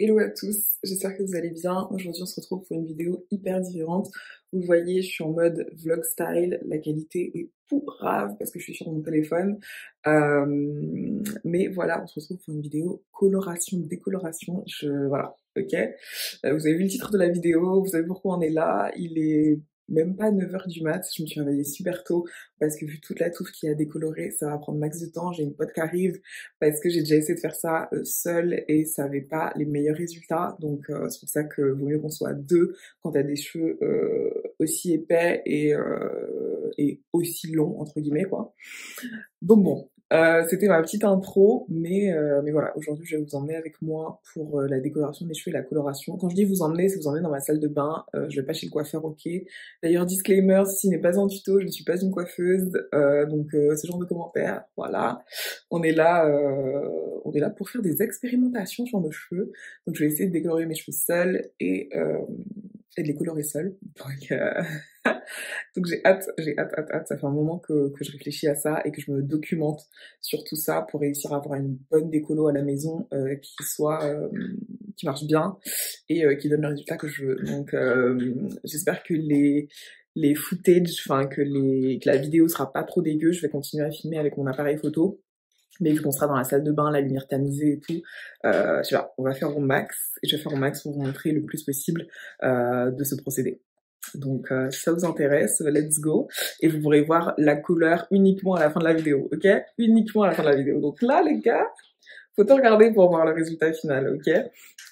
Hello à tous, j'espère que vous allez bien. Aujourd'hui on se retrouve pour une vidéo hyper différente. Vous le voyez, je suis en mode vlog style, la qualité est pourrave parce que je suis sur mon téléphone. Mais voilà, on se retrouve pour une vidéo coloration, décoloration. Voilà, ok. Vous avez vu le titre de la vidéo, vous savez pourquoi on est là. Il est même pas 9h du mat, je me suis réveillée super tôt parce que vu toute la touffe qui a décoloré, ça va prendre max de temps. J'ai une pote qui arrive parce que j'ai déjà essayé de faire ça seule et ça avait pas les meilleurs résultats. Donc c'est pour ça que vaut mieux qu'on soit deux quand t'as des cheveux aussi épais et aussi longs entre guillemets quoi. Donc bon, c'était ma petite intro, mais voilà, aujourd'hui je vais vous emmener avec moi pour la décoloration des cheveux et la coloration. Quand je dis vous emmener, c'est vous emmener dans ma salle de bain, je vais pas chez le coiffeur, ok. D'ailleurs, disclaimer, ceci n'est pas un tuto, je ne suis pas une coiffeuse, donc ce genre de commentaires, voilà. On est là pour faire des expérimentations sur nos cheveux, donc je vais essayer de décolorer mes cheveux seuls et de les colorer seuls. Donc j'ai hâte. Ça fait un moment que je réfléchis à ça et que je me documente sur tout ça pour réussir à avoir une bonne décolo à la maison qui marche bien et qui donne le résultat que je veux. Donc j'espère que les footage, enfin que la vidéo sera pas trop dégueu. Je vais continuer à filmer avec mon appareil photo. Mais vu qu'on sera dans la salle de bain, la lumière tamisée et tout, je sais pas, on va faire au max. Et je vais faire au max pour vous montrer le plus possible de ce procédé. Donc si ça vous intéresse, let's go. Et vous pourrez voir la couleur uniquement à la fin de la vidéo, ok? Uniquement à la fin de la vidéo. Donc là, les gars, faut tout regarder pour voir le résultat final, ok?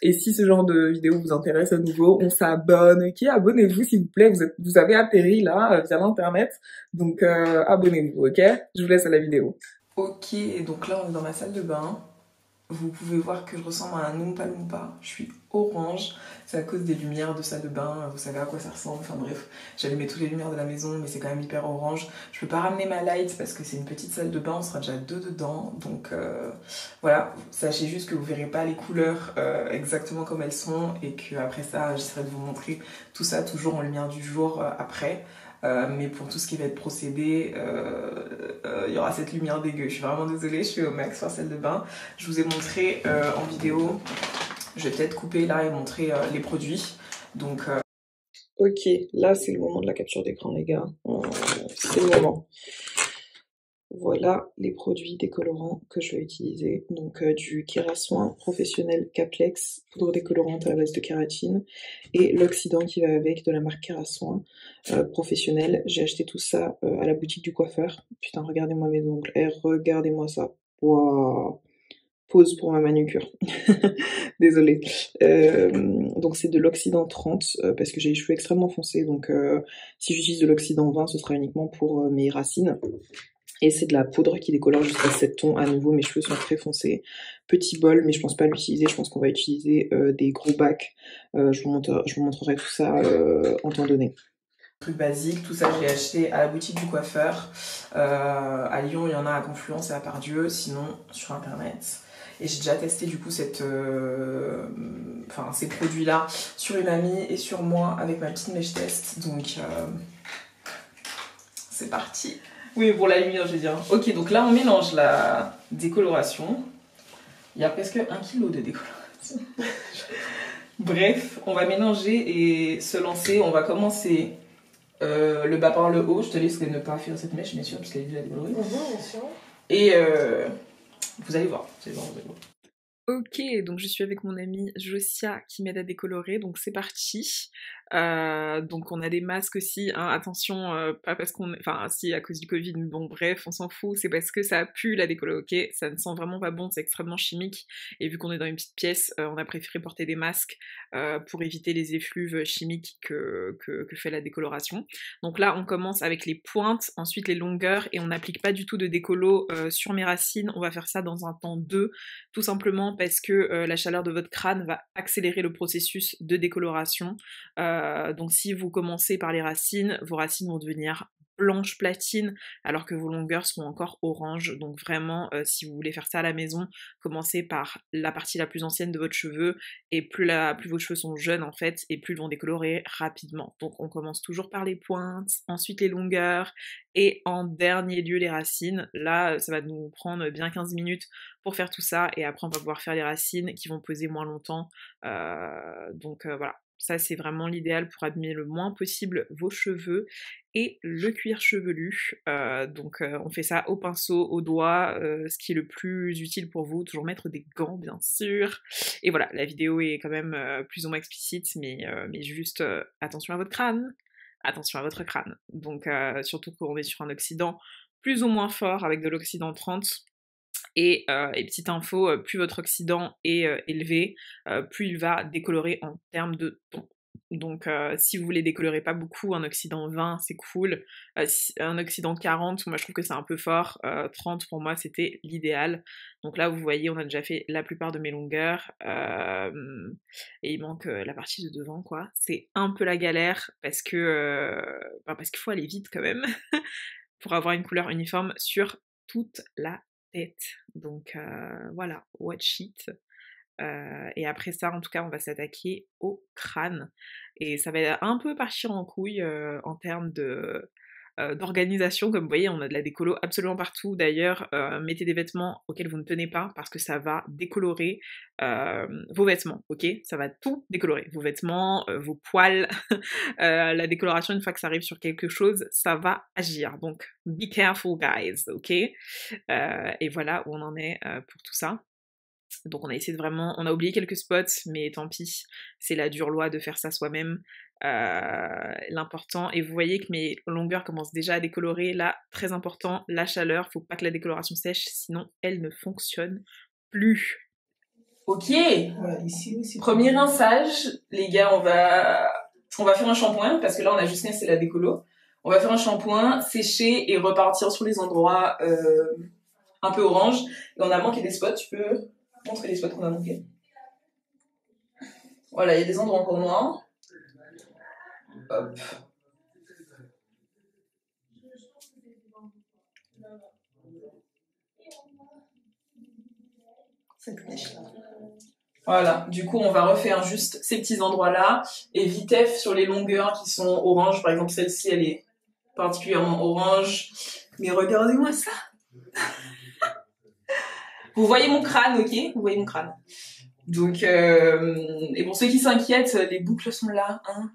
Et si ce genre de vidéo vous intéresse à nouveau, on s'abonne, ok? Abonnez-vous s'il vous plaît, vous avez atterri là via l'internet, donc abonnez-vous, ok? Je vous laisse à la vidéo. Ok, donc là on est dans ma salle de bain. Vous pouvez voir que je ressemble à un Oompa Loompa. Je suis orange. C'est à cause des lumières de salle de bain. Vous savez à quoi ça ressemble. Enfin bref, j'allumais toutes les lumières de la maison, mais c'est quand même hyper orange. Je peux pas ramener ma light parce que c'est une petite salle de bain. On sera déjà deux dedans. Donc voilà, sachez juste que vous verrez pas les couleurs exactement comme elles sont et que après ça, j'essaierai de vous montrer tout ça toujours en lumière du jour après. Mais pour tout ce qui va être procédé, il y aura cette lumière dégueu. Je suis vraiment désolée, je suis au max sur celle de bain. Je vous ai montré en vidéo, je vais peut-être couper là et montrer les produits. Donc, ok, là c'est le moment de la capture d'écran les gars, c'est le moment. Voilà les produits décolorants que je vais utiliser. Donc du Kerasoin Professionnel Caplex, poudre décolorante à base de kératine, et l'oxydant qui va avec de la marque Kerasoin Professionnel. J'ai acheté tout ça à la boutique du coiffeur. Putain, regardez-moi mes ongles. Regardez-moi ça. Waouh. Pause pour ma manucure. Désolée. Donc c'est de l'oxydant 30 parce que j'ai les cheveux extrêmement foncés. Donc si j'utilise de l'oxydant 20, ce sera uniquement pour mes racines. Et c'est de la poudre qui décolore jusqu'à 7 tons. À nouveau, mes cheveux sont très foncés. Petit bol, mais je pense pas l'utiliser. Je pense qu'on va utiliser des gros bacs. Je vous montrerai tout ça en temps donné. Truc basique, tout ça je l'ai acheté à la boutique du coiffeur. À Lyon, il y en a à Confluence et à Pardieu, sinon sur internet. Et j'ai déjà testé du coup ces produits-là sur une amie et sur moi avec ma petite mèche test. Donc c'est parti. Oui, pour la lumière, je veux dire. Ok, donc là, on mélange la décoloration. Il y a presque 1 kg de décoloration. Bref, on va mélanger et se lancer. On va commencer le bas par le haut. Je te laisse ne pas faire cette mèche, bien sûr, parce qu'elle est déjà décolorée. Bien sûr. Et vous allez voir. Vous allez voir. Ok, donc je suis avec mon amie Josia qui m'aide à décolorer, donc c'est parti. Donc on a des masques aussi, hein, attention, pas parce qu'on... Enfin si, à cause du Covid, mais bon bref, on s'en fout, c'est parce que ça pue la décolo, ok. Ça ne sent vraiment pas bon, c'est extrêmement chimique, et vu qu'on est dans une petite pièce, on a préféré porter des masques pour éviter les effluves chimiques que fait la décoloration. Donc là on commence avec les pointes, ensuite les longueurs, et on n'applique pas du tout de décolo sur mes racines, on va faire ça dans un temps 2, tout simplement parce que la chaleur de votre crâne va accélérer le processus de décoloration. Donc si vous commencez par les racines, vos racines vont devenir blanche platine alors que vos longueurs sont encore orange. Donc vraiment, si vous voulez faire ça à la maison, commencez par la partie la plus ancienne de votre cheveu, et plus vos cheveux sont jeunes en fait, et plus ils vont décolorer rapidement. Donc on commence toujours par les pointes, ensuite les longueurs, et en dernier lieu les racines. Là, ça va nous prendre bien 15 minutes pour faire tout ça, et après on va pouvoir faire les racines qui vont peser moins longtemps. Voilà. Ça, c'est vraiment l'idéal pour abîmer le moins possible vos cheveux et le cuir chevelu. On fait ça au pinceau, au doigt, ce qui est le plus utile pour vous. Toujours mettre des gants, bien sûr. Et voilà, la vidéo est quand même plus ou moins explicite, mais juste attention à votre crâne. Attention à votre crâne. Donc, surtout quand on est sur un oxydant plus ou moins fort avec de l'oxydant 30. Et petite info, plus votre oxydant est élevé, plus il va décolorer en termes de ton. Donc si vous voulez décolorer pas beaucoup, un oxydant 20 c'est cool, un oxydant 40 moi je trouve que c'est un peu fort, 30 pour moi c'était l'idéal. Donc là vous voyez on a déjà fait la plupart de mes longueurs, et il manque la partie de devant quoi. C'est un peu la galère parce qu'il faut aller vite quand même pour avoir une couleur uniforme sur toute la tête. Donc voilà, watch it. Et après ça, en tout cas, on va s'attaquer au crâne. Et ça va un peu partir en couille en termes d'organisation. Comme vous voyez, on a de la décolo absolument partout. D'ailleurs, mettez des vêtements auxquels vous ne tenez pas parce que ça va décolorer vos vêtements, ok? Ça va tout décolorer. Vos vêtements, vos poils. La décoloration, une fois que ça arrive sur quelque chose, ça va agir. Donc, be careful, guys, ok? Et voilà où on en est pour tout ça. Donc on a essayé de vraiment, on a oublié quelques spots, mais tant pis, c'est la dure loi de faire ça soi-même. L'important, et vous voyez que mes longueurs commencent déjà à décolorer, là, très important, la chaleur, faut pas que la décoloration sèche, sinon elle ne fonctionne plus. Ok, voilà, ici aussi. Premier rinçage, les gars, on va faire un shampoing, parce que là on a juste c'est la décolo. On va faire un shampoing, sécher et repartir sur les endroits un peu orange. Et on a manqué des spots, tu peux montrer les spots qu'on a manqué. Voilà, il y a des endroits encore noirs. Hop. Voilà, du coup on va refaire juste ces petits endroits là et vitef sur les longueurs qui sont orange. Par exemple celle-ci elle est particulièrement orange, mais regardez-moi ça. Vous voyez mon crâne, ok? Vous voyez mon crâne. Donc et pour ceux qui s'inquiètent, les boucles sont là, hein,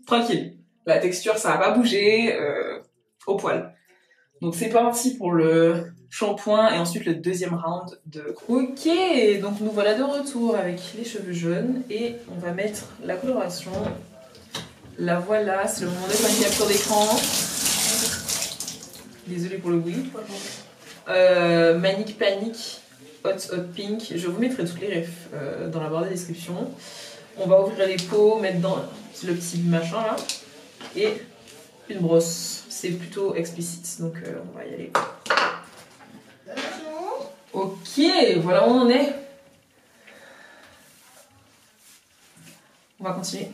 tranquille, la texture ça va pas bouger, au poil. Donc c'est parti pour le shampoing et ensuite le deuxième round de... Ok, donc nous voilà de retour avec les cheveux jaunes et on va mettre la coloration. La voilà, c'est le moment de faire une capture d'écran. Désolée pour le bruit. Manic Panic, Hot Hot Pink. Je vous mettrai toutes les refs dans la barre de description. On va ouvrir les pots, mettre dans le petit machin là et une brosse. C'est plutôt explicite, donc on va y aller. Ok, voilà où on en est. On va continuer.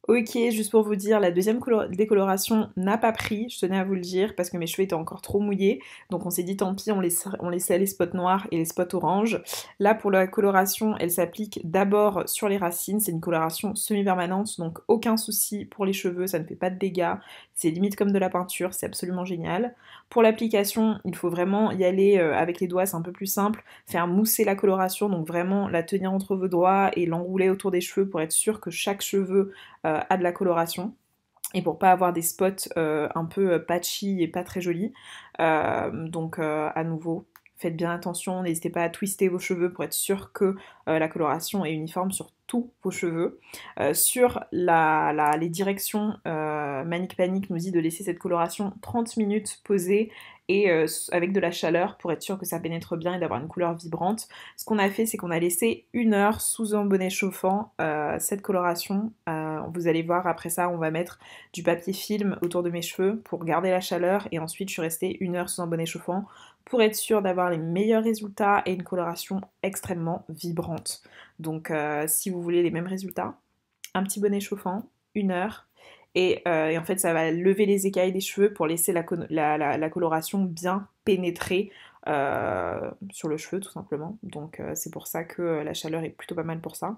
Ok, juste pour vous dire, la deuxième décoloration n'a pas pris, je tenais à vous le dire, parce que mes cheveux étaient encore trop mouillés. Donc on s'est dit tant pis, on laissait les spots noirs et les spots orange. Là pour la coloration, elle s'applique d'abord sur les racines, c'est une coloration semi-permanente, donc aucun souci pour les cheveux, ça ne fait pas de dégâts. C'est limite comme de la peinture, c'est absolument génial. Pour l'application, il faut vraiment y aller avec les doigts, c'est un peu plus simple. Faire mousser la coloration, donc vraiment la tenir entre vos doigts et l'enrouler autour des cheveux pour être sûr que chaque cheveu a de la coloration. Et pour pas avoir des spots un peu patchy et pas très jolis. À nouveau, faites bien attention, n'hésitez pas à twister vos cheveux pour être sûr que la coloration est uniforme sur tous vos cheveux. Sur les directions, Manic Panic nous dit de laisser cette coloration 30 minutes posée et avec de la chaleur pour être sûr que ça pénètre bien et d'avoir une couleur vibrante. Ce qu'on a fait, c'est qu'on a laissé 1 heure sous un bonnet chauffant cette coloration. Vous allez voir, après ça, on va mettre du papier film autour de mes cheveux pour garder la chaleur et ensuite je suis restée 1 heure sous un bonnet chauffant pour être sûre d'avoir les meilleurs résultats et une coloration extrêmement vibrante. Donc si vous voulez les mêmes résultats, un petit bonnet chauffant, 1 heure, et en fait ça va lever les écailles des cheveux pour laisser la coloration bien pénétrer sur le cheveu tout simplement. Donc c'est pour ça que la chaleur est plutôt pas mal pour ça.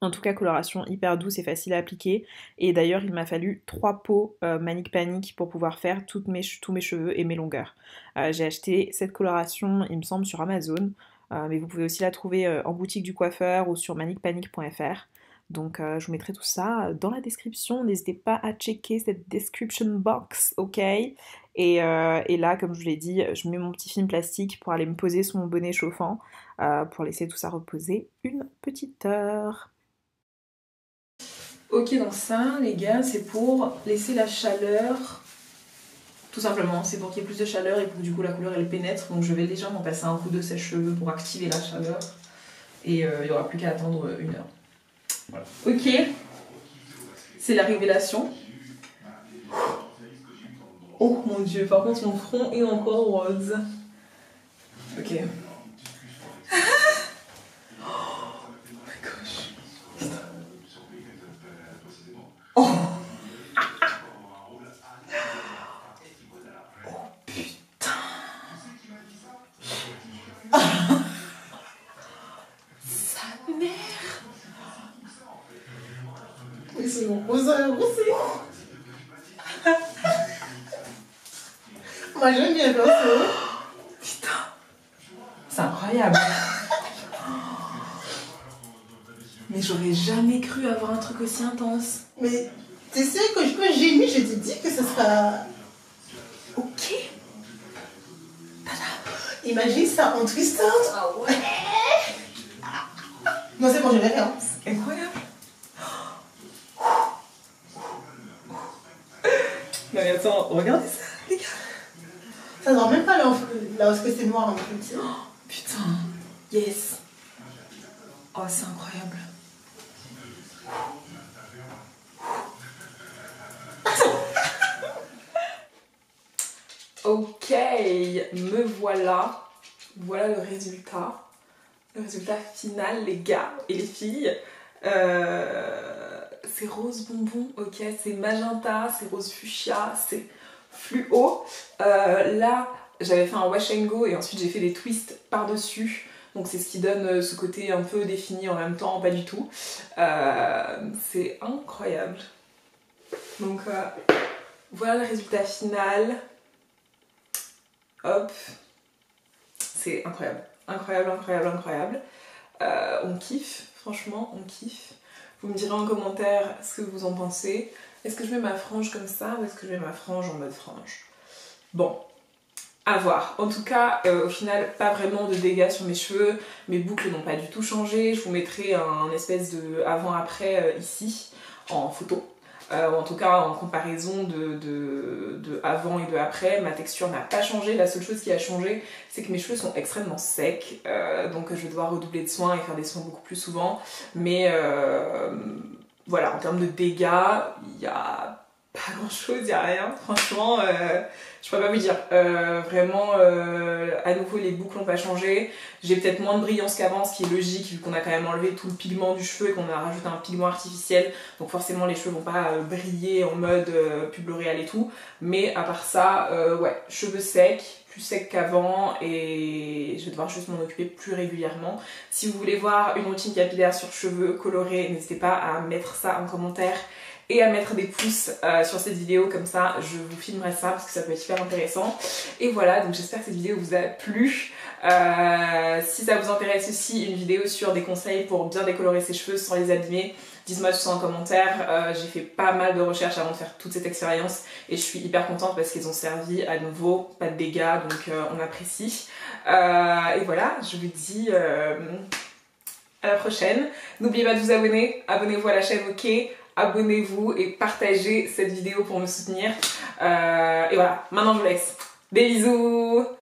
En tout cas, coloration hyper douce et facile à appliquer. Et d'ailleurs, il m'a fallu 3 pots Manic Panic pour pouvoir faire tous mes cheveux et mes longueurs. J'ai acheté cette coloration, il me semble, sur Amazon. Mais vous pouvez aussi la trouver en boutique du coiffeur ou sur manicpanic.fr. Donc je vous mettrai tout ça dans la description. N'hésitez pas à checker cette description box, ok? Et là, comme je vous l'ai dit, je mets mon petit film plastique pour aller me poser sous mon bonnet chauffant pour laisser tout ça reposer une petite heure. Ok, donc ça, les gars, c'est pour laisser la chaleur, tout simplement. C'est pour qu'il y ait plus de chaleur et pour que du coup la couleur elle pénètre. Donc je vais légèrement passer un coup de sèche-cheveux pour activer la chaleur. Et il n'y aura plus qu'à attendre 1 heure. Voilà. Ok, c'est la révélation. Oh mon dieu, par contre mon front est encore rose. Ok. Ils sont roses aussi. Moi j'aime bien faire ça. Putain. C'est incroyable. Mais j'aurais jamais cru avoir un truc aussi intense. Mais tu sais que quand j'ai mis, je t'ai dit que ce sera... Ok. Imagine ça en twistant. Ah ouais. Non c'est bon, je vais faire. C'est incroyable. Non mais attends, regardez ça, les gars. Ça ne rend même pas là où c'est noir en fait. Oh, putain. Yes. Oh, c'est incroyable. Ok, me voilà. Voilà le résultat. Le résultat final, les gars et les filles. C'est rose bonbon, ok, c'est magenta, c'est rose fuchsia, c'est fluo. Là, j'avais fait un wash and go et ensuite j'ai fait des twists par-dessus. Donc c'est ce qui donne ce côté un peu défini en même temps, pas du tout. C'est incroyable. Donc voilà le résultat final. Hop. C'est incroyable. Incroyable, incroyable, incroyable. On kiffe, franchement, on kiffe. Vous me direz en commentaire ce que vous en pensez. Est-ce que je mets ma frange comme ça ou est-ce que je mets ma frange en mode frange? Bon, à voir. En tout cas, au final, pas vraiment de dégâts sur mes cheveux. Mes boucles n'ont pas du tout changé. Je vous mettrai un espèce de avant-après ici, en photo. Ou en tout cas en comparaison de avant et de après, ma texture n'a pas changé. La seule chose qui a changé, c'est que mes cheveux sont extrêmement secs, donc je vais devoir redoubler de soins et faire des soins beaucoup plus souvent. Mais voilà, en termes de dégâts, il n'y a pas grand chose, il n'y a rien. Franchement, je pourrais pas vous dire. Vraiment, à nouveau, les boucles n'ont pas changé. J'ai peut-être moins de brillance qu'avant, ce qui est logique vu qu'on a quand même enlevé tout le pigment du cheveu et qu'on a rajouté un pigment artificiel. Donc forcément, les cheveux vont pas briller en mode pub L'Oréal et tout. Mais à part ça, ouais, cheveux secs, plus secs qu'avant et je vais devoir juste m'en occuper plus régulièrement. Si vous voulez voir une routine capillaire sur cheveux colorés, n'hésitez pas à mettre ça en commentaire et à mettre des pouces sur cette vidéo, comme ça je vous filmerai ça parce que ça peut être hyper intéressant. Et voilà, donc j'espère que cette vidéo vous a plu. Si ça vous intéresse aussi, une vidéo sur des conseils pour bien décolorer ses cheveux sans les abîmer, dites-moi tout ça en commentaire. J'ai fait pas mal de recherches avant de faire toute cette expérience et je suis hyper contente parce qu'ils ont servi à nouveau, pas de dégâts, donc on apprécie. Et voilà, je vous dis à la prochaine. N'oubliez pas de vous abonner, abonnez-vous à la chaîne, ok, abonnez-vous et partagez cette vidéo pour me soutenir. Et voilà, maintenant je vous laisse. Des bisous!